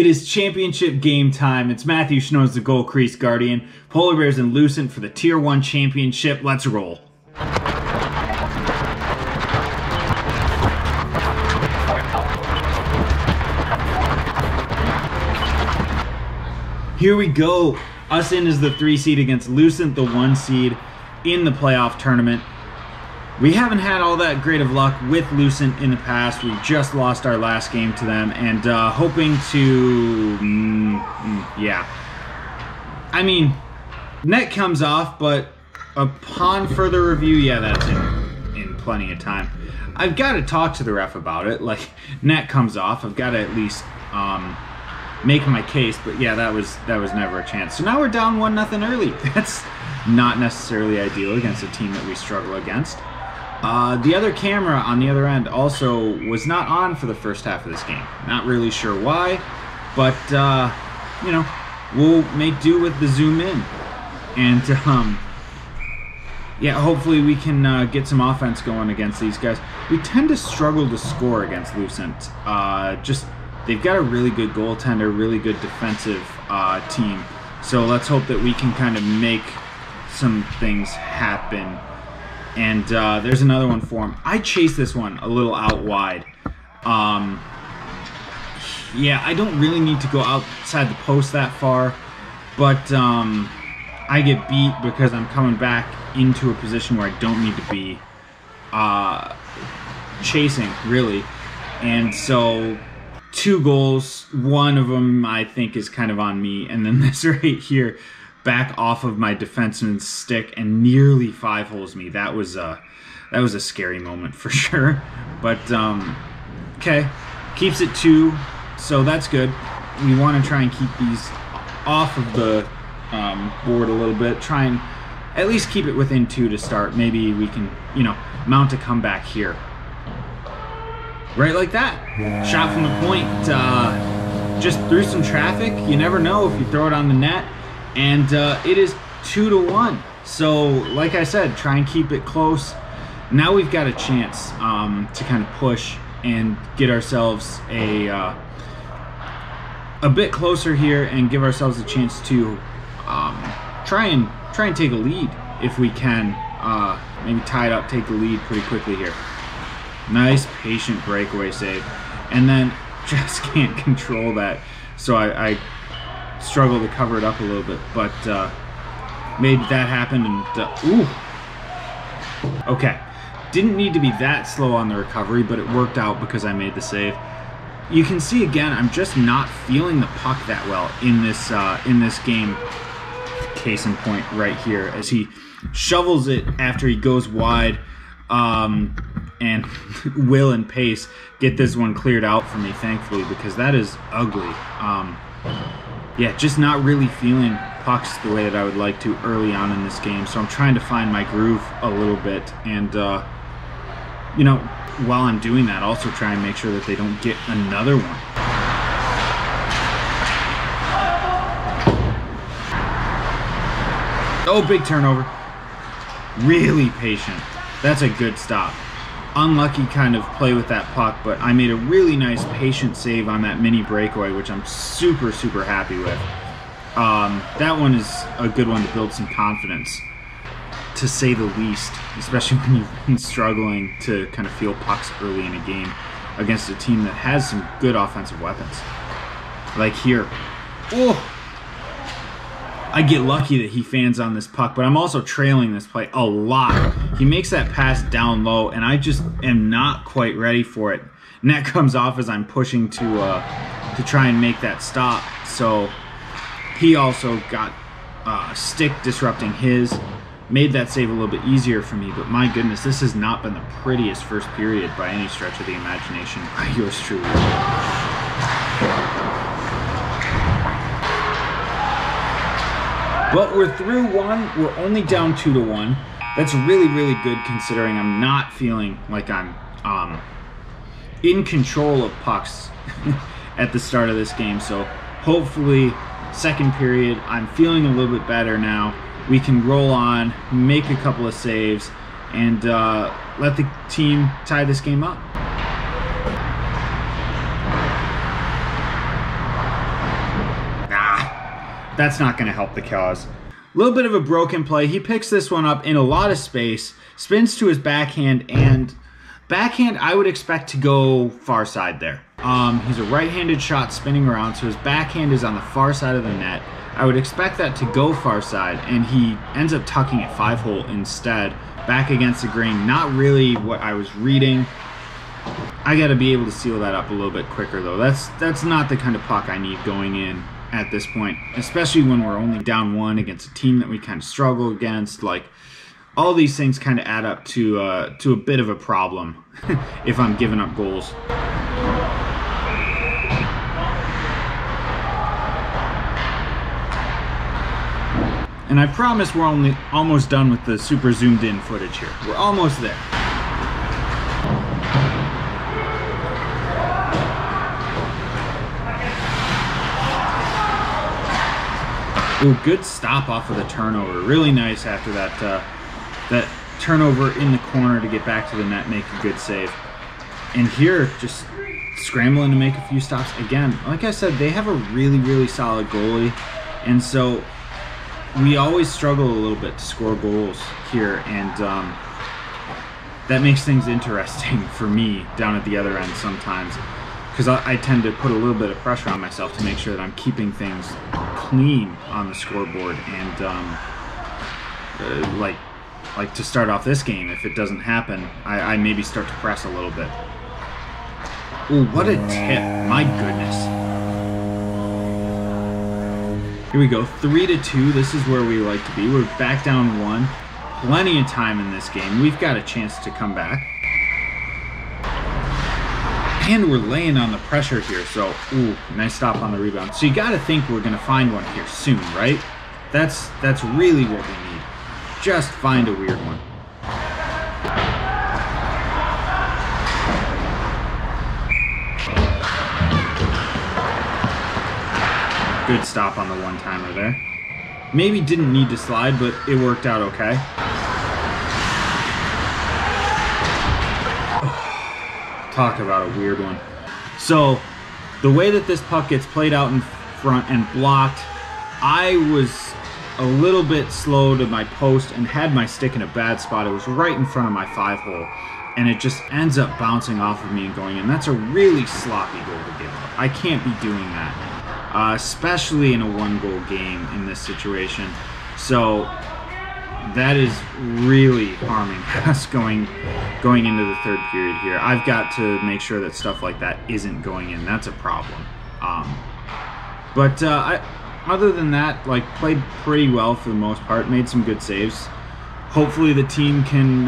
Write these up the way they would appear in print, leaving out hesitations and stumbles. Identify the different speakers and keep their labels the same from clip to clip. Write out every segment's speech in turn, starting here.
Speaker 1: It is championship game time. It's Matthew Schnow's the Gold Crease Guardian. Polar Bears and Lucent for the Tier 1 championship. Let's roll. Here we go. Us in is the 3 seed against Lucent, the 1 seed in the playoff tournament. We haven't had all that great of luck with Lucent in the past. We just lost our last game to them, and hoping to, yeah. I mean, net comes off, but upon further review, yeah, that's in plenty of time. I've got to talk to the ref about it. Like, net comes off. I've got to at least make my case, but yeah, that was never a chance. So now we're down 1-0 early. That's not necessarily ideal against a team that we struggle against. The other camera on the other end also was not on for the first half of this game. Not really sure why, but you know, we'll make do with the zoom in, and yeah, hopefully we can get some offense going against these guys. We tend to struggle to score against Lucent. Just they've got a really good goaltender, really good defensive team. So let's hope that we can kind of make some things happen. And there's another one for him. I chased this one a little out wide. Yeah, I don't really need to go outside the post that far, but I get beat because I'm coming back into a position where I don't need to be chasing, really. And so 2 goals, one of them I think is kind of on me, and then this right here, back off of my defenseman's stick and nearly 5-holes me. That was a scary moment for sure. But okay, keeps it 2, so that's good. We want to try and keep these off of the board a little bit. Try and at least keep it within 2 to start. Maybe we can, you know, mount a comeback here. Right like that. Shot from the point. Just through some traffic. You never know if you throw it on the net. And it is 2-1. So, like I said, try and keep it close. Now we've got a chance to kind of push and get ourselves a bit closer here and give ourselves a chance to try and take a lead if we can. Maybe tie it up, take the lead pretty quickly here. Nice, patient breakaway save. And then just can't control that. So I struggle to cover it up a little bit, but made that happen, and ooh. Okay, didn't need to be that slow on the recovery, but it worked out because I made the save. You can see again, I'm just not feeling the puck that well in this game. Case in point right here, as he shovels it after he goes wide, and Will and Pace get this one cleared out for me, thankfully, because that is ugly. Yeah, just not really feeling pucks the way that I would like to early on in this game. So I'm trying to find my groove a little bit. And, you know, while I'm doing that, also try and make sure that they don't get another one. Oh, big turnover. Really patient. That's a good stop. Unlucky kind of play with that puck, but I made a really nice patient save on that mini breakaway, which I'm super happy with. That one is a good one to build some confidence, to say the least, especially when you've been struggling to kind of feel pucks early in a game against a team that has some good offensive weapons. Like here. Oh! I get lucky that he fans on this puck, but I'm also trailing this play a lot. He makes that pass down low, and I just am not quite ready for it. And that comes off as I'm pushing to try and make that stop. So he also got stick disrupting his, made that save a little bit easier for me. But my goodness, this has not been the prettiest first period by any stretch of the imagination by yours truly. But we're through 1. We're only down 2-1. That's really good considering I'm not feeling like I'm in control of pucks at the start of this game. So hopefully, second period, I'm feeling a little bit better now. We can roll on, make a couple of saves, and let the team tie this game up. that's not going to help the cause. A little bit of a broken play. He picks this one up in a lot of space, spins to his backhand, and backhand I would expect to go far side there. He's a right-handed shot spinning around, so his backhand is on the far side of the net. I would expect that to go far side, and he ends up tucking it 5-hole instead, back against the grain. Not really what I was reading. I got to be able to seal that up a little bit quicker, though. That's not the kind of puck I need going in at this point, especially when we're only down 1 against a team that we kind of struggle against. Like, all these things kind of add up to a bit of a problem if I'm giving up goals. And I promise we're almost done with the super zoomed in footage here. We're almost there. Ooh, good stop off of the turnover. Really nice after that turnover in the corner to get back to the net, make a good save. And here, just scrambling to make a few stops. Again, like I said, they have a really, really solid goalie. And so we always struggle a little bit to score goals here. And that makes things interesting for me down at the other end sometimes. Because I tend to put a little bit of pressure on myself to make sure that I'm keeping things clean on the scoreboard, and like to start off this game, if it doesn't happen, I maybe start to press a little bit. Ooh, what a tip! My goodness. Here we go, 3-2. This is where we like to be. We're back down 1. Plenty of time in this game. We've got a chance to come back. And we're laying on the pressure here, so, ooh, nice stop on the rebound. So you got to think we're going to find one here soon, right? That's really what we need. Just find a weird one. Good stop on the one-timer there. Maybe didn't need to slide, but it worked out okay. Talk about a weird one. So the way that this puck gets played out in front and blocked, I was a little bit slow to my post and had my stick in a bad spot. It was right in front of my 5-hole, and it just ends up bouncing off of me and going in. That's a really sloppy goal to give up. I can't be doing that, especially in a 1-goal game in this situation. So that is really harming us going into the third period here. I've got to make sure that stuff like that isn't going in. That's a problem. Other than that, like, played pretty well for the most part. Made some good saves. Hopefully the team can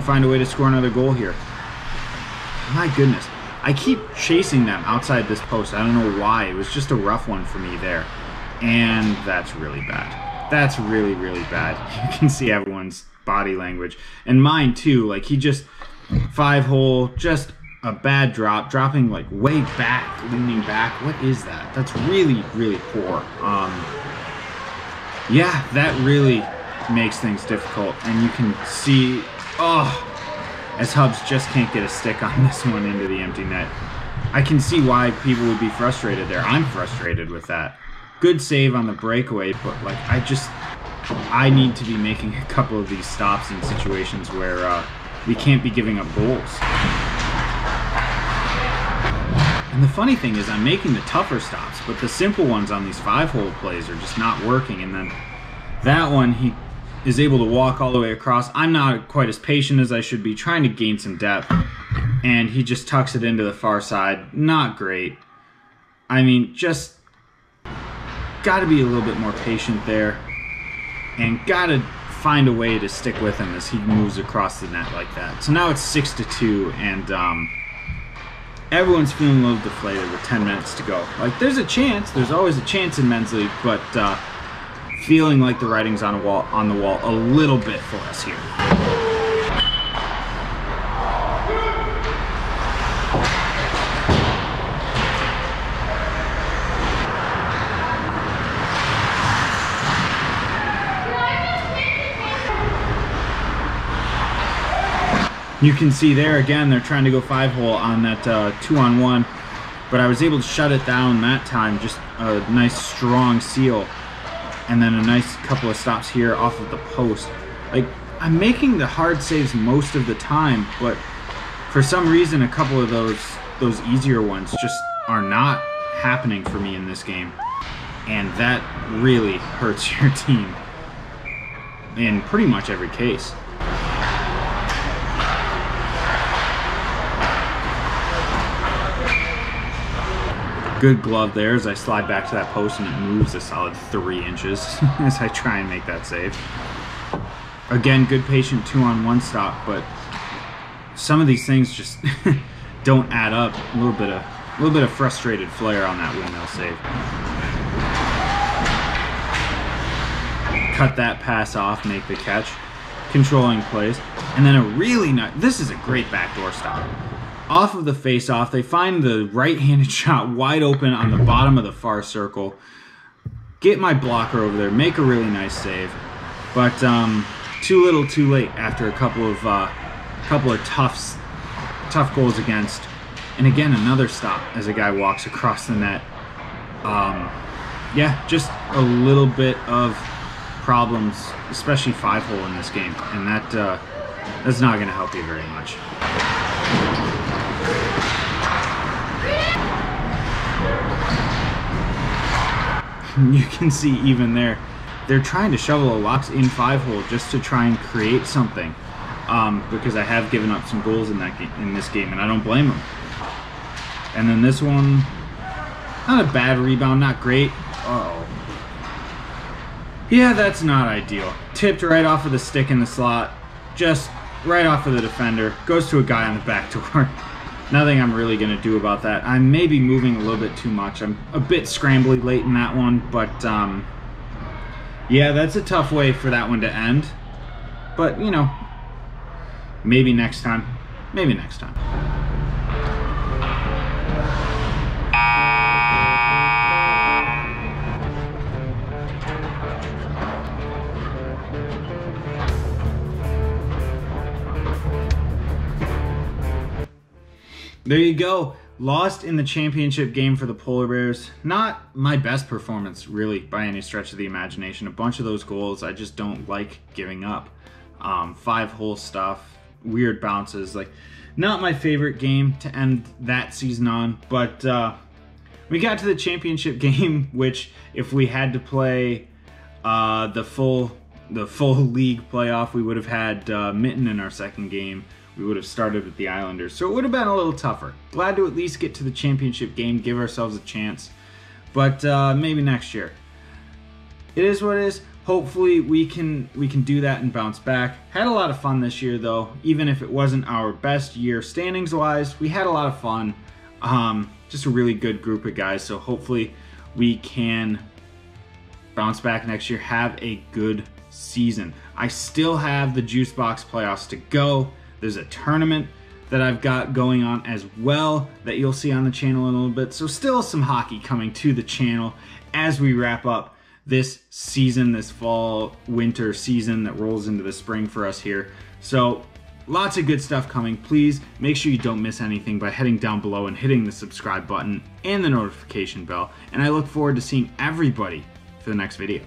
Speaker 1: find a way to score another goal here. My goodness, I keep chasing them outside this post. I don't know why. It was just a rough one for me there, and that's really bad. That's really, really bad. You can see everyone's body language. And mine too. Like, he just 5-hole, just a bad drop, dropping like way back, leaning back. What is that? That's really, really poor. Yeah, that really makes things difficult. And you can see, as Hubs just can't get a stick on this one into the empty net. I can see why people would be frustrated there. I'm frustrated with that. Good save on the breakaway, but like, I need to be making a couple of these stops in situations where we can't be giving up goals. And the funny thing is, I'm making the tougher stops, but the simple ones on these 5-hole plays are just not working. And then that one, he is able to walk all the way across. I'm not quite as patient as I should be, trying to gain some depth, and he just tucks it into the far side. Not great. I mean, just got to be a little bit more patient there, and got to find a way to stick with him as he moves across the net like that. So now it's 6-2, and everyone's feeling a little deflated with 10 minutes to go. Like, there's a chance. There's always a chance in men's league, but feeling like the writing's on the wall a little bit for us here. You can see there again, they're trying to go 5-hole on that 2-on-1, but I was able to shut it down that time. Just a nice strong seal and then a nice couple of stops here off of the post. Like, I'm making the hard saves most of the time, but for some reason a couple of those easier ones just are not happening for me in this game, and that really hurts your team in pretty much every case. Good glove there as I slide back to that post, and it moves a solid 3 inches as I try and make that save. Again, good patient 2-on-1 stop, but some of these things just don't add up. A little bit of frustrated flair on that windmill save. Cut that pass off, make the catch, controlling plays, and then a really nice. This is a great backdoor stop. Off of the face-off, they find the right-handed shot wide open on the bottom of the far circle. Get my blocker over there, make a really nice save, but too little, too late after a couple of tough goals against. And again, another stop as a guy walks across the net. Yeah, just a little bit of problems, especially 5-hole in this game, and that's not going to help you very much. You can see even there, they're trying to shovel a lot in 5-hole just to try and create something, because I have given up some goals in this game, and I don't blame them. And then this one, not a bad rebound, not great. Uh-oh. Yeah, that's not ideal. Tipped right off of the stick in the slot, just right off of the defender, goes to a guy on the back door. Nothing I'm really going to do about that. I may be moving a little bit too much. I'm a bit scrambly late in that one, but yeah, that's a tough way for that one to end. But, you know, maybe next time. Maybe next time. There you go. Lost in the championship game for the Polar Bears. Not my best performance, really, by any stretch of the imagination. A bunch of those goals I just don't like giving up. 5-hole stuff, weird bounces. Like, not my favorite game to end that season on. But we got to the championship game, which if we had to play the full league playoff, we would have had Mitten in our second game. We would have started with the Islanders, so it would have been a little tougher. Glad to at least get to the championship game, give ourselves a chance, but maybe next year. It is what it is. Hopefully we can do that and bounce back. Had a lot of fun this year, though. Even if it wasn't our best year standings-wise, we had a lot of fun. Just a really good group of guys, so hopefully we can bounce back next year, have a good season. I still have the Juice Box playoffs to go. There's a tournament that I've got going on as well that you'll see on the channel in a little bit. So still some hockey coming to the channel as we wrap up this season, this fall-winter season that rolls into the spring for us here. So lots of good stuff coming. Please make sure you don't miss anything by heading down below and hitting the subscribe button and the notification bell. And I look forward to seeing everybody for the next video.